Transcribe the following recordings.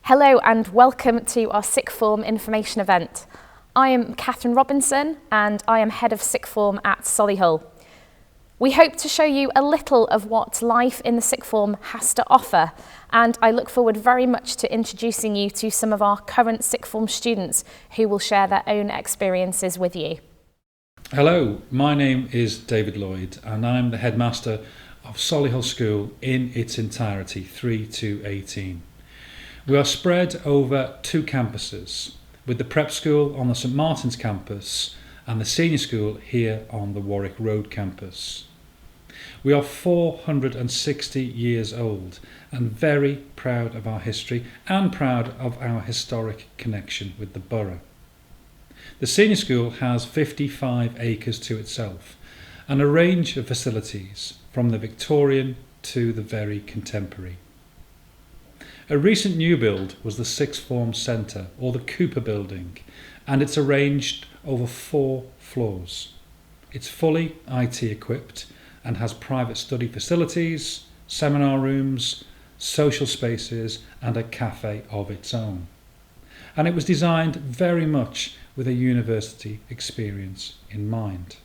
Hello and welcome to our sixth form information event. I am Catherine Robinson and I am head of sixth form at Solihull. We hope to show you a little of what life in the sixth form has to offer, and I look forward very much to introducing you to some of our current sixth form students who will share their own experiences with you. Hello, my name is David Lloyd and I'm the headmaster of Solihull School in its entirety, 3 to 18. We are spread over 2 campuses, with the prep school on the St Martin's campus and the senior school here on the Warwick Road campus. We are 460 years old and very proud of our history and proud of our historic connection with the borough. The senior school has 55 acres to itself and a range of facilities from the Victorian to the very contemporary. A recent new build was the Sixth Form Centre, or the Cooper Building, and it's arranged over 4 floors. It's fully IT equipped and has private study facilities, seminar rooms, social spaces and a cafe of its own. And it was designed very much with a university experience in mind.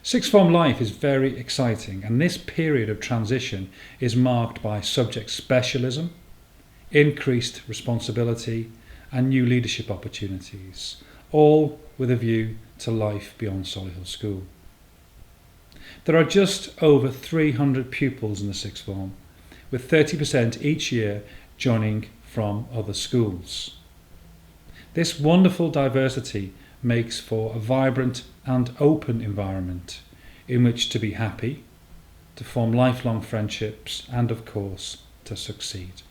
Sixth form life is very exciting, and this period of transition is marked by subject specialism, increased responsibility and new leadership opportunities, all with a view to life beyond Solihull School. There are just over 300 pupils in the sixth form, with 30% each year joining from other schools. This wonderful diversity makes for a vibrant and open environment in which to be happy, to form lifelong friendships and of course to succeed.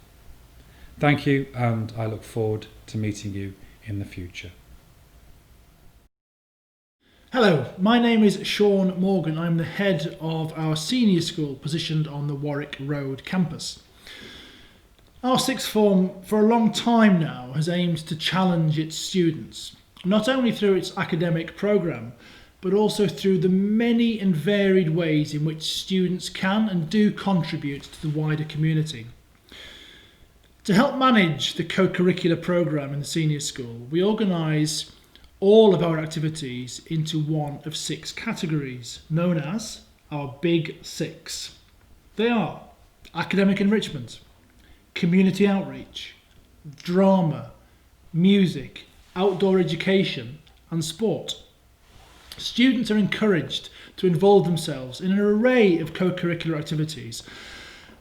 Thank you, and I look forward to meeting you in the future. Hello, my name is Sean Morgan. I'm the head of our senior school positioned on the Warwick Road campus. Our sixth form for a long time now has aimed to challenge its students, not only through its academic programme, but also through the many and varied ways in which students can and do contribute to the wider community. To help manage the co-curricular programme in the senior school, we organise all of our activities into one of 6 categories, known as our Big 6. They are academic enrichment, community outreach, drama, music, outdoor education and sport. Students are encouraged to involve themselves in an array of co-curricular activities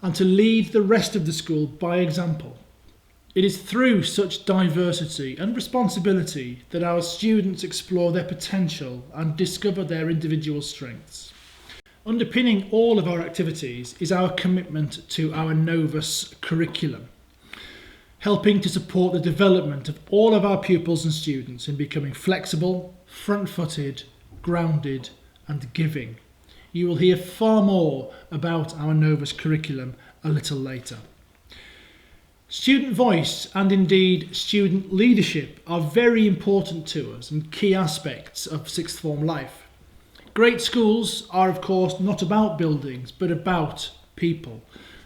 and to lead the rest of the school by example. It is through such diversity and responsibility that our students explore their potential and discover their individual strengths. Underpinning all of our activities is our commitment to our Novus curriculum, helping to support the development of all of our pupils and students in becoming flexible, front-footed, grounded and giving. You will hear far more about our Novus curriculum a little later. Student voice and indeed student leadership are very important to us and key aspects of sixth form life. Great schools are of course not about buildings but about people.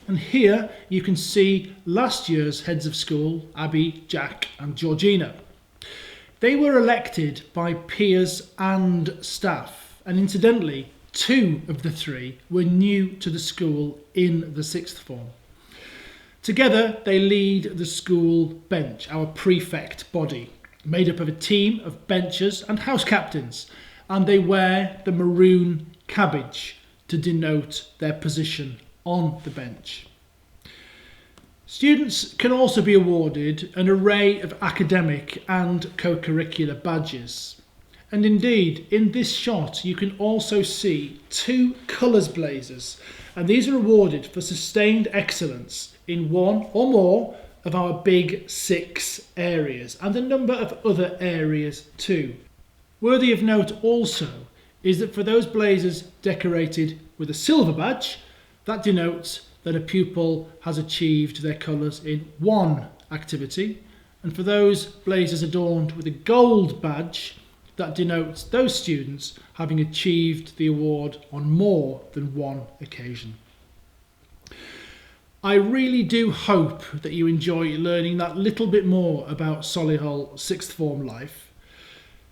And here you can see last year's heads of school, Abby, Jack and Georgina. They were elected by peers and staff, and incidentally 2 of the 3 were new to the school in the sixth form. Together they lead the school bench, our prefect body, made up of a team of benchers and house captains, and they wear the maroon cabbage to denote their position on the bench. Students can also be awarded an array of academic and co-curricular badges. And indeed, in this shot, you can also see 2 colours blazers, and these are awarded for sustained excellence in one or more of our Big 6 areas, and a number of other areas too. Worthy of note also is that for those blazers decorated with a silver badge, that denotes that a pupil has achieved their colours in one activity, and for those blazers adorned with a gold badge, that denotes those students having achieved the award on more than one occasion. I really do hope that you enjoy learning that little bit more about Solihull sixth form life.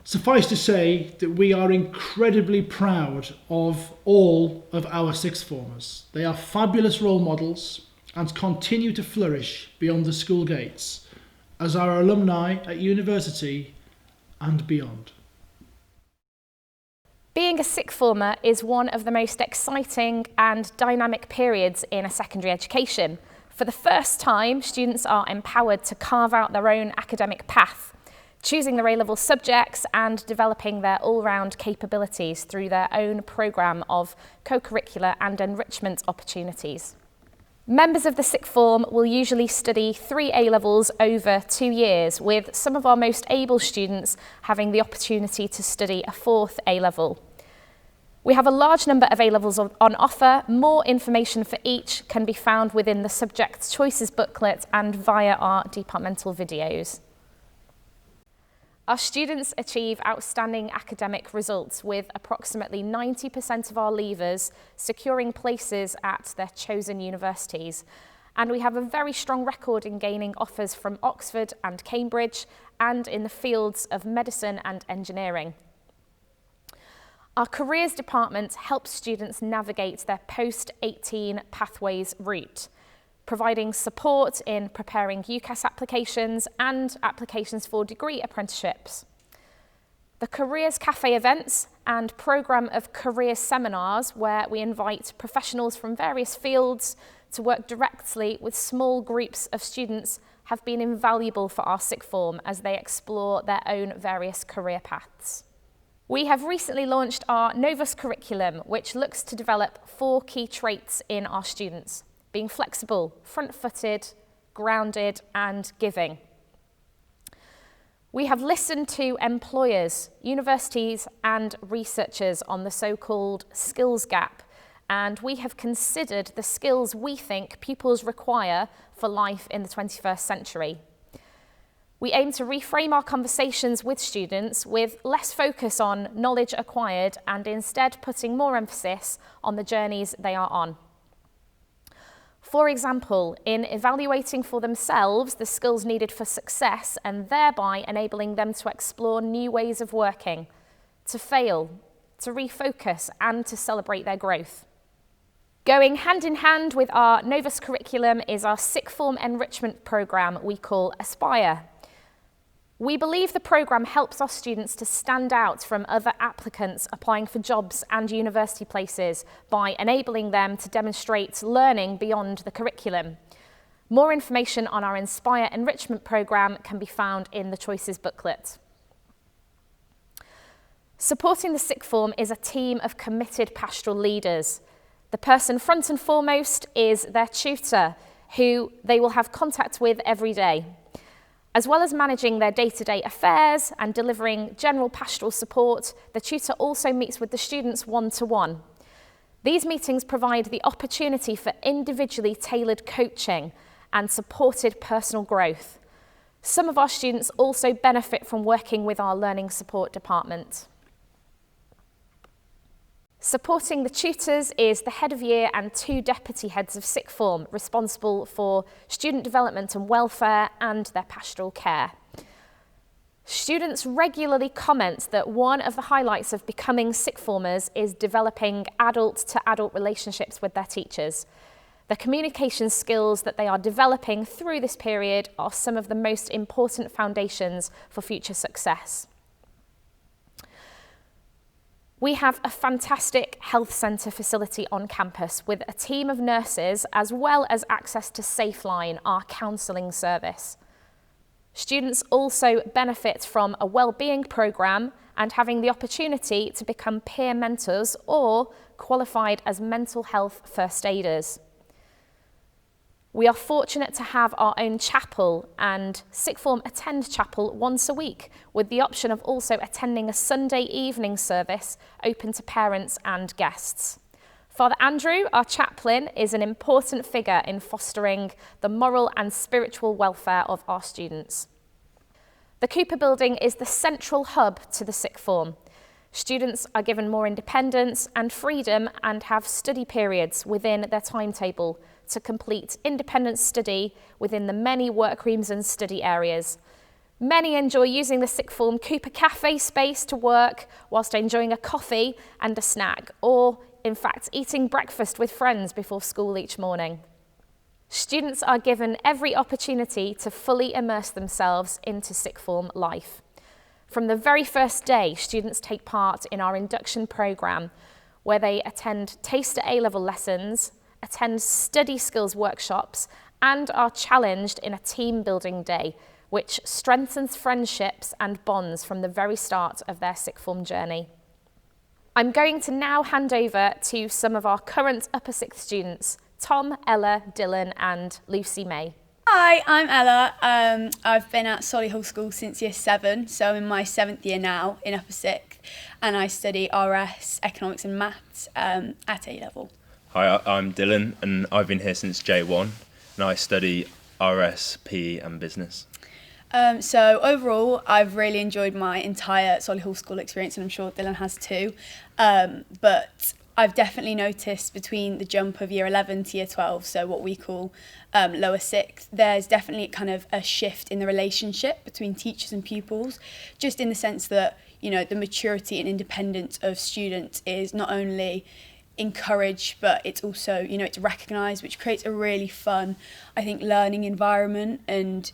Suffice to say that we are incredibly proud of all of our sixth formers. They are fabulous role models and continue to flourish beyond the school gates as our alumni at university and beyond. Being a sixth former is one of the most exciting and dynamic periods in a secondary education. For the first time, students are empowered to carve out their own academic path, choosing their A-level subjects and developing their all-round capabilities through their own programme of co-curricular and enrichment opportunities. Members of the sixth form will usually study 3 A-levels over 2 years, with some of our most able students having the opportunity to study a 4th A-level. We have a large number of A-levels on offer. More information for each can be found within the Subject Choices booklet and via our departmental videos. Our students achieve outstanding academic results, with approximately 90% of our leavers securing places at their chosen universities. And we have a very strong record in gaining offers from Oxford and Cambridge and in the fields of medicine and engineering. Our careers department helps students navigate their post-18 pathways route, providing support in preparing UCAS applications and applications for degree apprenticeships. The Careers Cafe events and programme of career seminars, where we invite professionals from various fields to work directly with small groups of students, have been invaluable for our sixth form as they explore their own various career paths. We have recently launched our Novus curriculum, which looks to develop 4 key traits in our students: being flexible, front-footed, grounded, and giving. We have listened to employers, universities, and researchers on the so-called skills gap, and we have considered the skills we think pupils require for life in the 21st century. We aim to reframe our conversations with students with less focus on knowledge acquired and instead putting more emphasis on the journeys they are on. For example, in evaluating for themselves the skills needed for success and thereby enabling them to explore new ways of working, to fail, to refocus, and to celebrate their growth. Going hand in hand with our Novus curriculum is our sixth form enrichment programme we call Aspire. We believe the programme helps our students to stand out from other applicants applying for jobs and university places by enabling them to demonstrate learning beyond the curriculum. More information on our Inspire enrichment programme can be found in the Choices booklet. Supporting the sixth form is a team of committed pastoral leaders. The person front and foremost is their tutor, who they will have contact with every day. As well as managing their day-to-day affairs and delivering general pastoral support, the tutor also meets with the students one-to-one. These meetings provide the opportunity for individually tailored coaching and supported personal growth. Some of our students also benefit from working with our learning support department. Supporting the tutors is the head of year and 2 deputy heads of sixth form responsible for student development and welfare and their pastoral care. Students regularly comment that one of the highlights of becoming sixth formers is developing adult-to-adult relationships with their teachers. The communication skills that they are developing through this period are some of the most important foundations for future success. We have a fantastic health centre facility on campus with a team of nurses as well as access to SafeLine, our counselling service. Students also benefit from a wellbeing programme and having the opportunity to become peer mentors or qualified as mental health first aiders. We are fortunate to have our own chapel, and sixth form attend chapel once a week with the option of also attending a Sunday evening service open to parents and guests. Father Andrew, our chaplain, is an important figure in fostering the moral and spiritual welfare of our students. The Cooper building is the central hub to the sixth form. Students are given more independence and freedom and have study periods within their timetable to complete independent study within the many workrooms and study areas. Many enjoy using the sixth form Cooper Cafe space to work whilst enjoying a coffee and a snack, or in fact eating breakfast with friends before school each morning. Students are given every opportunity to fully immerse themselves into sixth form life. From the very first day, students take part in our induction programme, where they attend taster A-level lessons, attend study skills workshops, and are challenged in a team building day, which strengthens friendships and bonds from the very start of their sixth form journey. I'm going to now hand over to some of our current upper sixth students, Tom, Ella, Dylan and Lucy May. Hi, I'm Ella. I've been at Solihull School since year 7, so I'm in my 7th year now in upper 6th, and I study RS, economics and maths at A-level. Hi, I'm Dylan and I've been here since J1 and I study RS, PE and business. So overall, I've really enjoyed my entire Solihull School experience, and I'm sure Dylan has too. But I've definitely noticed between the jump of year 11 to year 12, so what we call lower 6th, there's definitely kind of a shift in the relationship between teachers and pupils, just in the sense that, you know, the maturity and independence of students is not only encouraged, but it's also, you know, it's recognised, which creates a really fun, I think, learning environment and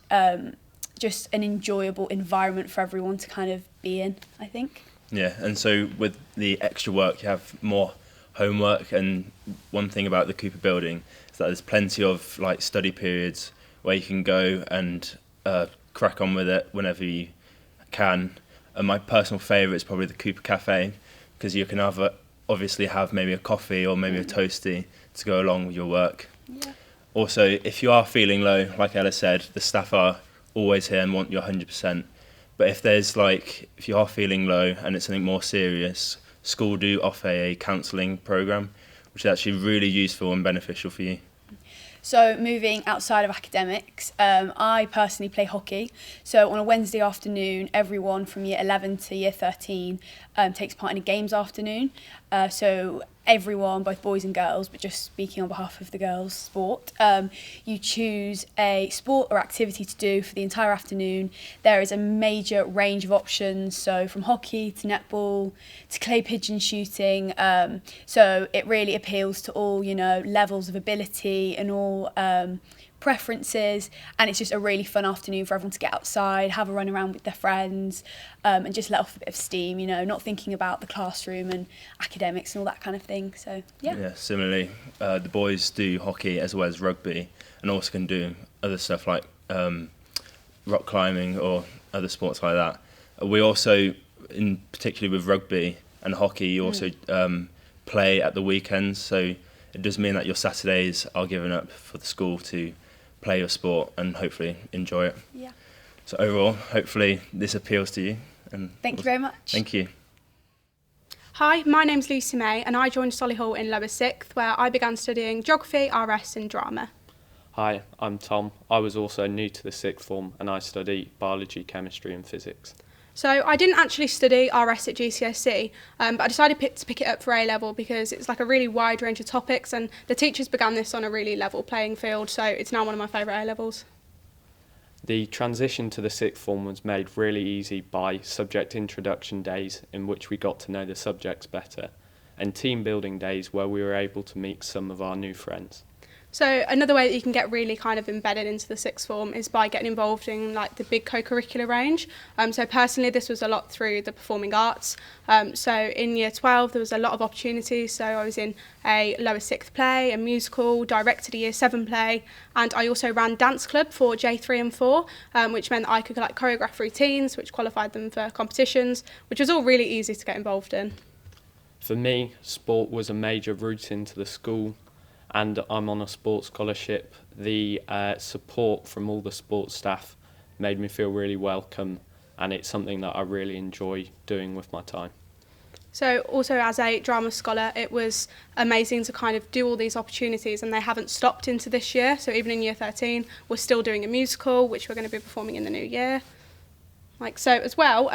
just an enjoyable environment for everyone to kind of be in, I think. Yeah, and so with the extra work, you have more homework, and one thing about the Cooper building is that there's plenty of like study periods where you can go and crack on with it whenever you can. And my personal favourite is probably the Cooper Cafe, because you can obviously have maybe a coffee or maybe a toastie to go along with your work. Yeah. Also, if you are feeling low, like Ella said, the staff are always here and want your 100%. But if you are feeling low and it's something more serious, school do offer a counselling programme, which is actually really useful and beneficial for you. So moving outside of academics, I personally play hockey. So on a Wednesday afternoon, everyone from year 11 to year 13 takes part in a games afternoon. So everyone, both boys and girls, but just speaking on behalf of the girls' sport, you choose a sport or activity to do for the entire afternoon. There is a major range of options, so from hockey to netball to clay pigeon shooting. So it really appeals to all, you know, levels of ability and all preferences, and it's just a really fun afternoon for everyone to get outside, have a run around with their friends, and just let off a bit of steam, you know, not thinking about the classroom and academics and all that kind of thing. So yeah, Similarly, the boys do hockey as well as rugby, and also can do other stuff like rock climbing or other sports like that. We also, in particularly with rugby and hockey, you also play at the weekends, so it does mean that your Saturdays are given up for the school to play your sport and hopefully enjoy it. Yeah. So overall, hopefully this appeals to you. And Thank you very much. Thank you. Hi, my name's Lucy May and I joined Solihull in lower 6th, where I began studying geography, RS and drama. Hi, I'm Tom. I was also new to the sixth form and I study biology, chemistry and physics. So I didn't actually study RS at GCSE, but I decided to pick it up for A-level because it's like a really wide range of topics, and the teachers began this on a really level playing field, so it's now one of my favourite A-levels. The transition to the sixth form was made really easy by subject introduction days, in which we got to know the subjects better, and team building days where we were able to meet some of our new friends. So another way that you can get really kind of embedded into the sixth form is by getting involved in like the big co-curricular range. So personally, this was a lot through the performing arts. So in year 12, there was a lot of opportunities. So I was in a lower 6th play, a musical, directed a year 7 play, and I also ran dance club for J3 and 4, which meant I could like choreograph routines, which qualified them for competitions, which was all really easy to get involved in. For me, sport was a major route into the school, and I'm on a sports scholarship. The support from all the sports staff made me feel really welcome, and it's something that I really enjoy doing with my time. So also as a drama scholar, it was amazing to kind of do all these opportunities, and they haven't stopped into this year. So even in year 13, we're still doing a musical, which we're going to be performing in the new year. So as well,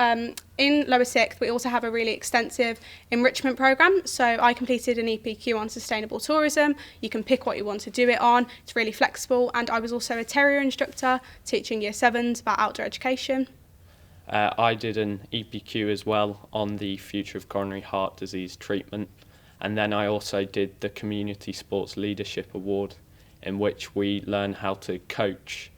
in lower sixth, we also have a really extensive enrichment programme. So I completed an EPQ on sustainable tourism. You can pick what you want to do it on. It's really flexible. And I was also a terrier instructor teaching year 7s about outdoor education. I did an EPQ as well on the future of coronary heart disease treatment. And then I also did the Community Sports Leadership Award, in which we learn how to coach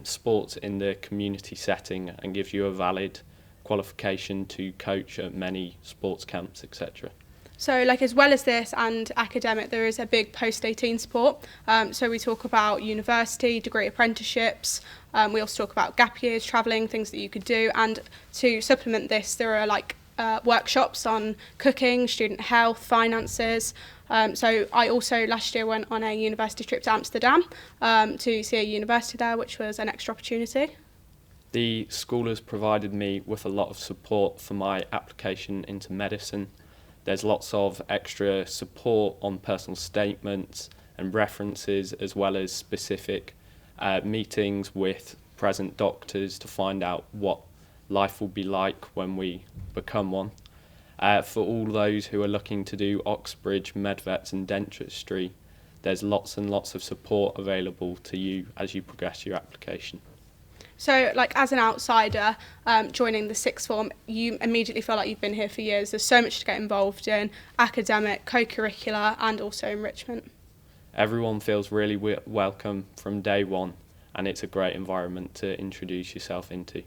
sports in the community setting and gives you a valid qualification to coach at many sports camps, etc. So as well as this and academic, there is a big post-18 support. So we talk about university, degree apprenticeships. We also talk about gap years, travelling, things that you could do. And to supplement this, there are workshops on cooking, student health, finances. So I also last year went on a university trip to Amsterdam to see a university there, which was an extra opportunity. The school has provided me with a lot of support for my application into medicine. There's lots of extra support on personal statements and references, as well as specific meetings with present doctors to find out what life will be like when we become one. For all those who are looking to do Oxbridge, Medvets and dentistry, there's lots and lots of support available to you as you progress your application. So as an outsider joining the sixth form, you immediately feel like you've been here for years. There's so much to get involved in: academic, co-curricular and also enrichment. Everyone feels really welcome from day one, and it's a great environment to introduce yourself into.